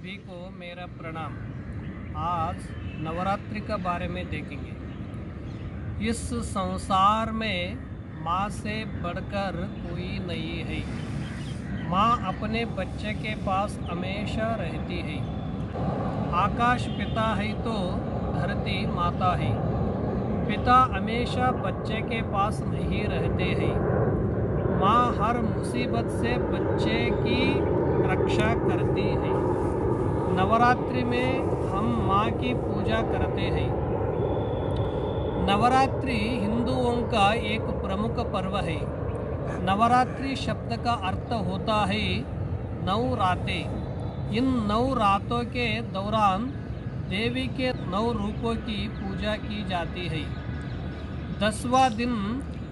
सभी को मेरा प्रणाम। आज नवरात्रि का बारे में देखेंगे। इस संसार में माँ से बढ़कर कोई नहीं है। माँ अपने बच्चे के पास हमेशा रहती है। आकाश पिता है तो धरती माता है। पिता हमेशा बच्चे के पास नहीं रहते हैं। माँ हर मुसीबत से बच्चे की रक्षा करती है। नवरात्रि में हम माँ की पूजा करते हैं। नवरात्रि हिंदुओं का एक प्रमुख पर्व है। नवरात्रि शब्द का अर्थ होता है 9 रातें। इन 9 रातों के दौरान देवी के 9 रूपों की पूजा की जाती है। 10वां दिन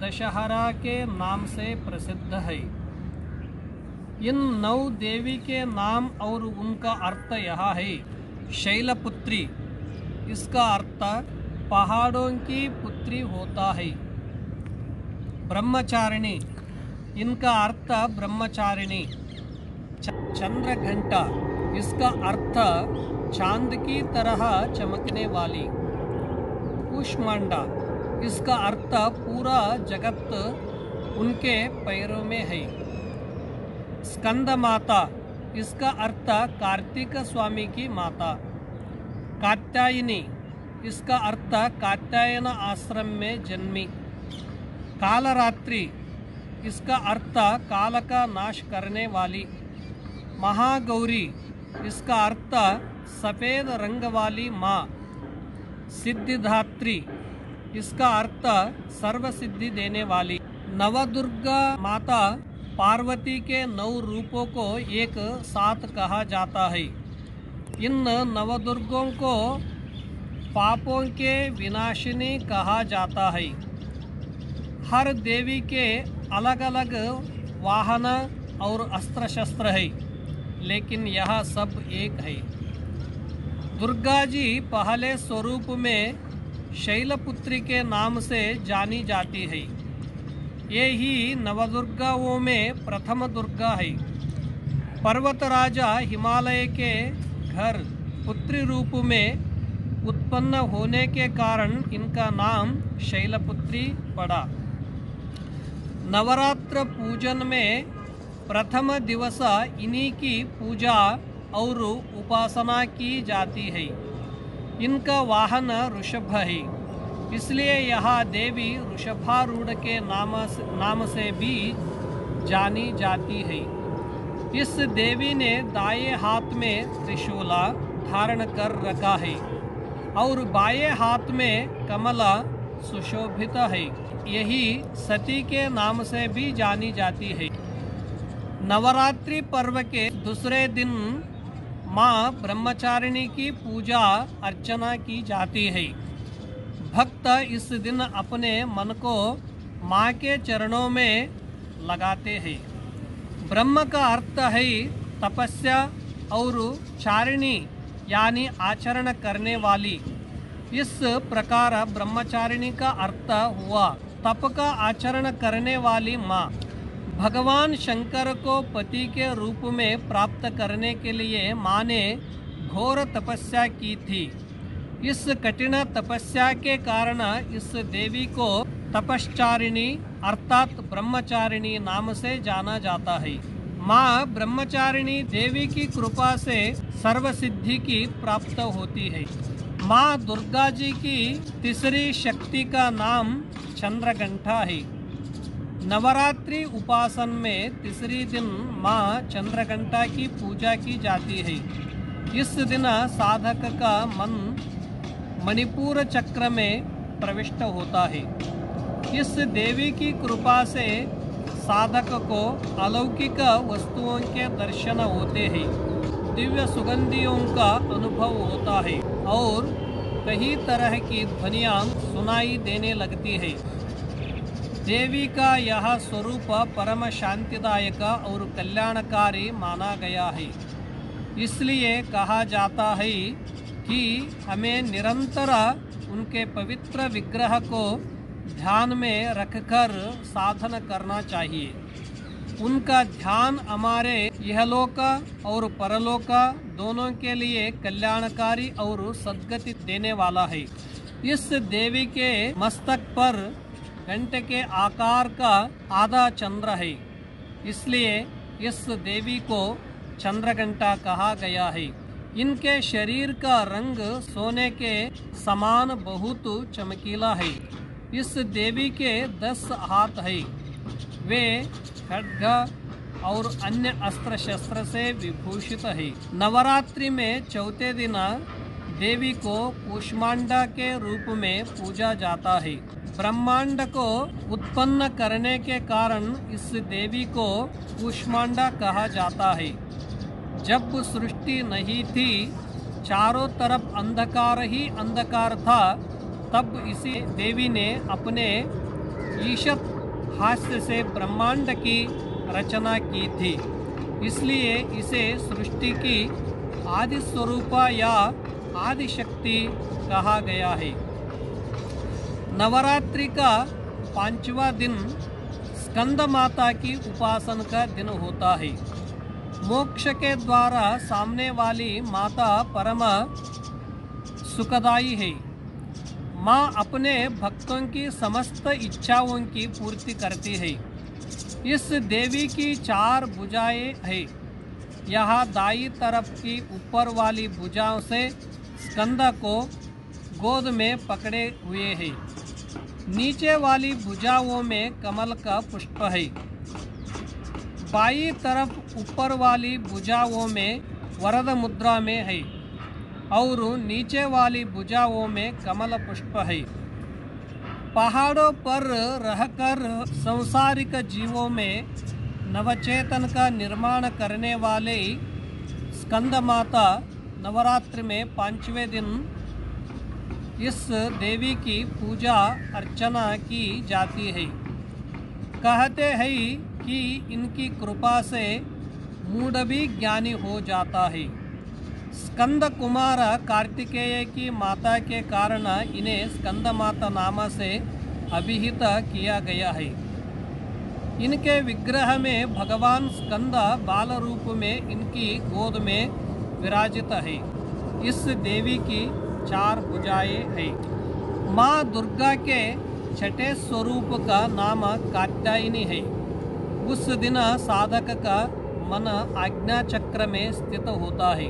दशहरा के नाम से प्रसिद्ध है। इन 9 देवी के नाम और उनका अर्थ यह है। शैलपुत्री, इसका अर्थ पहाड़ों की पुत्री होता है। ब्रह्मचारिणी, इनका अर्थ ब्रह्मचारिणी। चंद्रघंटा, इसका अर्थ चांद की तरह चमकने वाली। कूष्मांडा, इसका अर्थ पूरा जगत उनके पैरों में है। स्कंद माता, इसका अर्थ कार्तिक स्वामी की माता। कात्यायनी, इसका अर्थ कात्यायन आश्रम में जन्मी। कालरात्रि, इसका अर्थ काल का नाश करने वाली। महागौरी, इसका अर्थ सफ़ेद रंग वाली माँ। सिद्धिदात्री, इसका अर्थ सर्वसिद्धि देने वाली। नवदुर्गा माता पार्वती के 9 रूपों को एक साथ कहा जाता है। इन नवदुर्गों को पापों के विनाशिनी कहा जाता है। हर देवी के अलग अलग वाहन और अस्त्र शस्त्र है, लेकिन यह सब एक है। दुर्गा जी पहले स्वरूप में शैलपुत्री के नाम से जानी जाती है। ये ही नवदुर्गाओं में प्रथम दुर्गा है। पर्वत राजा हिमालय के घर पुत्री रूप में उत्पन्न होने के कारण इनका नाम शैलपुत्री पड़ा। नवरात्र पूजन में प्रथम दिवस इन्हीं की पूजा और उपासना की जाती है। इनका वाहन ऋषभ है, इसलिए यह देवी वृषभारूढ़ के नाम से भी जानी जाती है। इस देवी ने दाएं हाथ में त्रिशूला धारण कर रखा है और बाएं हाथ में कमला सुशोभित है। यही सती के नाम से भी जानी जाती है। नवरात्रि पर्व के दूसरे दिन माँ ब्रह्मचारिणी की पूजा अर्चना की जाती है। भक्त इस दिन अपने मन को माँ के चरणों में लगाते हैं। ब्रह्म का अर्थ है तपस्या और चारिणी यानी आचरण करने वाली। इस प्रकार ब्रह्मचारिणी का अर्थ हुआ तप का आचरण करने वाली माँ। भगवान शंकर को पति के रूप में प्राप्त करने के लिए माँ ने घोर तपस्या की थी। इस कठिन तपस्या के कारण इस देवी को तपश्चारिणी अर्थात ब्रह्मचारिणी नाम से जाना जाता है। माँ ब्रह्मचारिणी देवी की कृपा से सर्वसिद्धि की प्राप्त होती है। माँ दुर्गा जी की तीसरी शक्ति का नाम चंद्रघंटा है। नवरात्रि उपासन में तीसरी दिन माँ चंद्रघंटा की पूजा की जाती है। इस दिन साधक का मन मणिपुर चक्र में प्रविष्ट होता है। इस देवी की कृपा से साधक को अलौकिक वस्तुओं के दर्शन होते हैं, दिव्य सुगंधियों का अनुभव होता है और कई तरह की ध्वनियाँ सुनाई देने लगती है। देवी का यह स्वरूप परम शांतिदायक और कल्याणकारी माना गया है। इसलिए कहा जाता है कि हमें निरंतर उनके पवित्र विग्रह को ध्यान में रखकर साधन करना चाहिए। उनका ध्यान हमारे इहलोक और परलोक दोनों के लिए कल्याणकारी और सद्गति देने वाला है। इस देवी के मस्तक पर घंटे के आकार का आधा चंद्र है, इसलिए इस देवी को चंद्रघंटा कहा गया है। इनके शरीर का रंग सोने के समान बहुत चमकीला है। इस देवी के 10 हाथ है। वे खड्ग और अन्य अस्त्र शस्त्र से विभूषित है। नवरात्रि में चौथे दिन देवी को कूष्मांडा के रूप में पूजा जाता है। ब्रह्मांड को उत्पन्न करने के कारण इस देवी को कूष्मांडा कहा जाता है। जब सृष्टि नहीं थी, चारों तरफ अंधकार ही अंधकार था, तब इसी देवी ने अपने ईशत हास्य से ब्रह्मांड की रचना की थी। इसलिए इसे सृष्टि की आदि स्वरूपा या आदि शक्ति कहा गया है। नवरात्रि का 5वां दिन स्कंद माता की उपासना का दिन होता है। मोक्ष के द्वारा सामने वाली माता परम सुखदायी है। माँ अपने भक्तों की समस्त इच्छाओं की पूर्ति करती है। इस देवी की 4 भुजाएं हैं। यहाँ दाई तरफ की ऊपर वाली भुजाओं से स्कंद को गोद में पकड़े हुए है। नीचे वाली भुजाओं में कमल का पुष्प है। बाई तरफ ऊपर वाली भुजाओं में वरद मुद्रा में है और नीचे वाली भुजाओं में कमल पुष्प है। पहाड़ों पर रहकर सांसारिक जीवों में नवचेतन का निर्माण करने वाले स्कंद माता नवरात्रि में 5वें दिन इस देवी की पूजा अर्चना की जाती है। कहते हैं कि इनकी कृपा से मूढ़ भी ज्ञानी हो जाता है। स्कंद कुमार कार्तिकेय की माता के कारण इन्हें स्कंद माता नाम से अभिहित किया गया है। इनके विग्रह में भगवान स्कंद बाल रूप में इनकी गोद में विराजित है। इस देवी की 4 भुजाएं हैं। माँ दुर्गा के छठे स्वरूप का नाम कात्यायनी है। उस दिन साधक का मन आज्ञा चक्र में स्थित होता है।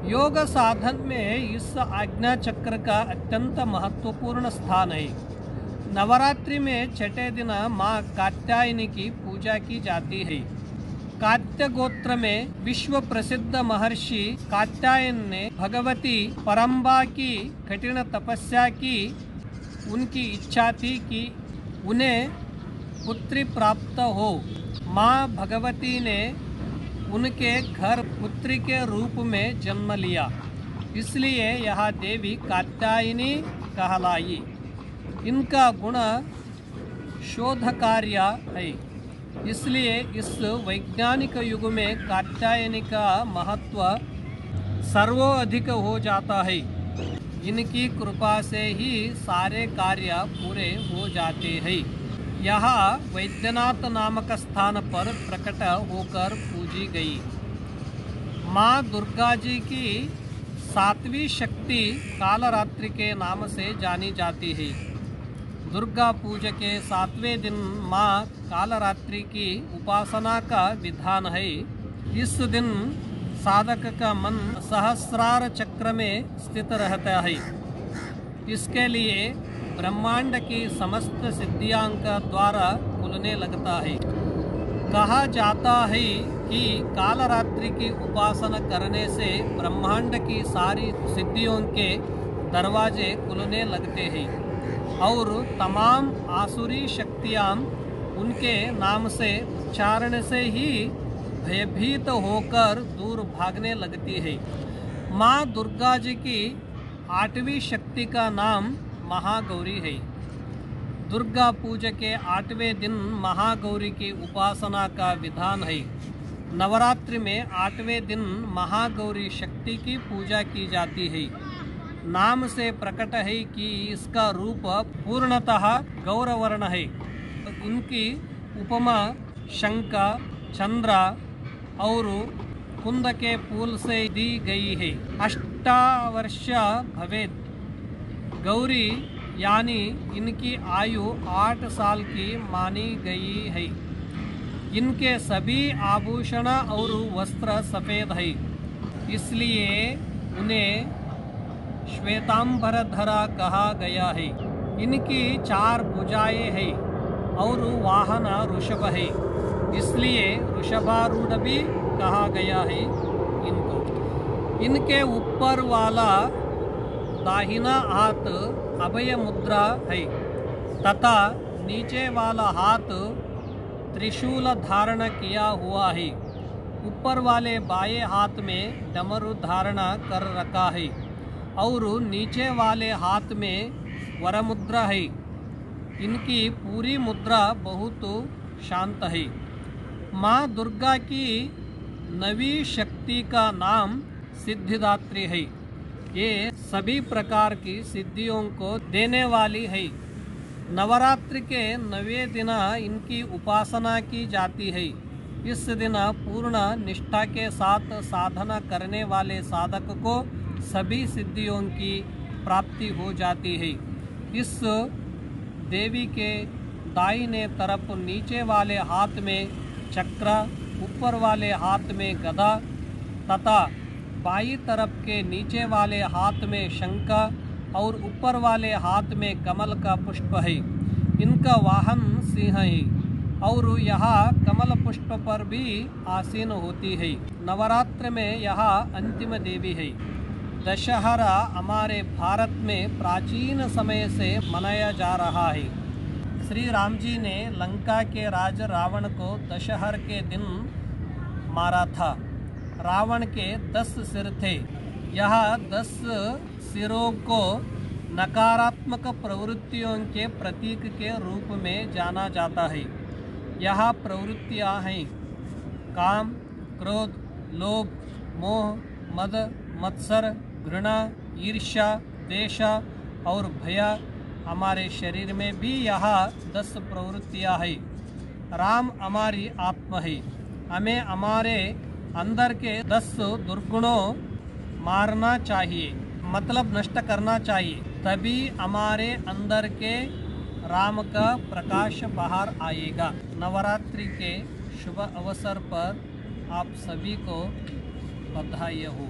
योग साधन में इस आज्ञा चक्र का अत्यंत महत्वपूर्ण स्थान है। नवरात्रि में छठे दिन माँ कात्यायनी की पूजा की जाती है। कात्य गोत्र में विश्व प्रसिद्ध महर्षि कात्यायन ने भगवती परम्बा की कठिन तपस्या की। उनकी इच्छा थी कि उन्हें पुत्री प्राप्त हो। माँ भगवती ने उनके घर पुत्री के रूप में जन्म लिया, इसलिए यह देवी कात्यायनी कहलाई। इनका गुण शोध कार्य है, इसलिए इस वैज्ञानिक युग में कात्यायनी का महत्व सर्वाधिक हो जाता है। इनकी कृपा से ही सारे कार्य पूरे हो जाते हैं। यह वैद्यनाथ नामक स्थान पर प्रकट होकर पूजी गई। माँ दुर्गा जी की 7वीं शक्ति कालरात्रि के नाम से जानी जाती है। दुर्गा पूजा के 7वें दिन माँ कालरात्रि की उपासना का विधान है। इस दिन साधक का मन सहस्रार चक्र में स्थित रहता है। इसके लिए ब्रह्मांड की समस्त सिद्धियां का द्वारा खुलने लगता है। कहा जाता है कि कालरात्रि की उपासना करने से ब्रह्मांड की सारी सिद्धियों के दरवाजे खुलने लगते हैं और तमाम आसुरी शक्तियां उनके नाम से उच्चारण से ही भयभीत होकर दूर भागने लगती है। माँ दुर्गा जी की 8वीं शक्ति का नाम महागौरी है। दुर्गा पूजा के 8वें दिन महागौरी की उपासना का विधान है। नवरात्रि में 8वें दिन महागौरी शक्ति की पूजा की जाती है। नाम से प्रकट है कि इसका रूप पूर्णतः गौरवर्ण है। इनकी उपमा शंख, चंद्र, और कुंद के फूल से दी गई है। अष्टावर्ष भवेद। गौरी यानी इनकी आयु 8 साल की मानी गई है। इनके सभी आभूषण और वस्त्र सफ़ेद है, इसलिए उन्हें श्वेतांबरधरा कहा गया है। इनकी 4 भुजाएं हैं और वाहन ऋषभ है, इसलिए ऋषभारूढ़ भी कहा गया है इनको। इनके ऊपर वाला दाहिना हाथ अभय मुद्रा है तथा नीचे वाला हाथ त्रिशूल धारण किया हुआ है। ऊपर वाले बाएं हाथ में डमरू धारण कर रखा है और नीचे वाले हाथ में वरमुद्रा है। इनकी पूरी मुद्रा बहुत शांत है। माँ दुर्गा की 9वीं शक्ति का नाम सिद्धिदात्री है। ये सभी प्रकार की सिद्धियों को देने वाली है। नवरात्रि के 9वें दिन इनकी उपासना की जाती है। इस दिन पूर्ण निष्ठा के साथ साधना करने वाले साधक को सभी सिद्धियों की प्राप्ति हो जाती है। इस देवी के दाहिने तरफ नीचे वाले हाथ में चक्र, ऊपर वाले हाथ में गदा तथा बाईं तरफ के नीचे वाले हाथ में शंख और ऊपर वाले हाथ में कमल का पुष्प है। इनका वाहन सिंह है और यहाँ कमल पुष्प पर भी आसीन होती है। नवरात्र में यहाँ अंतिम देवी है। दशहरा हमारे भारत में प्राचीन समय से मनाया जा रहा है। श्री राम जी ने लंका के राज रावण को दशहरा के दिन मारा था। रावण के 10 सिर थे। यह 10 सिरों को नकारात्मक प्रवृत्तियों के प्रतीक के रूप में जाना जाता है। यह प्रवृत्तियां हैं काम, क्रोध, लोभ, मोह, मद, मत्सर, घृणा, ईर्ष्या, द्वेष और भय। हमारे शरीर में भी यह 10 प्रवृत्तियां हैं। राम हमारी आत्मा है। हमें हमारे अंदर के 10 दुर्गुणों मारना चाहिए, मतलब नष्ट करना चाहिए, तभी हमारे अंदर के राम का प्रकाश बाहर आएगा। नवरात्रि के शुभ अवसर पर आप सभी को बधाई हो।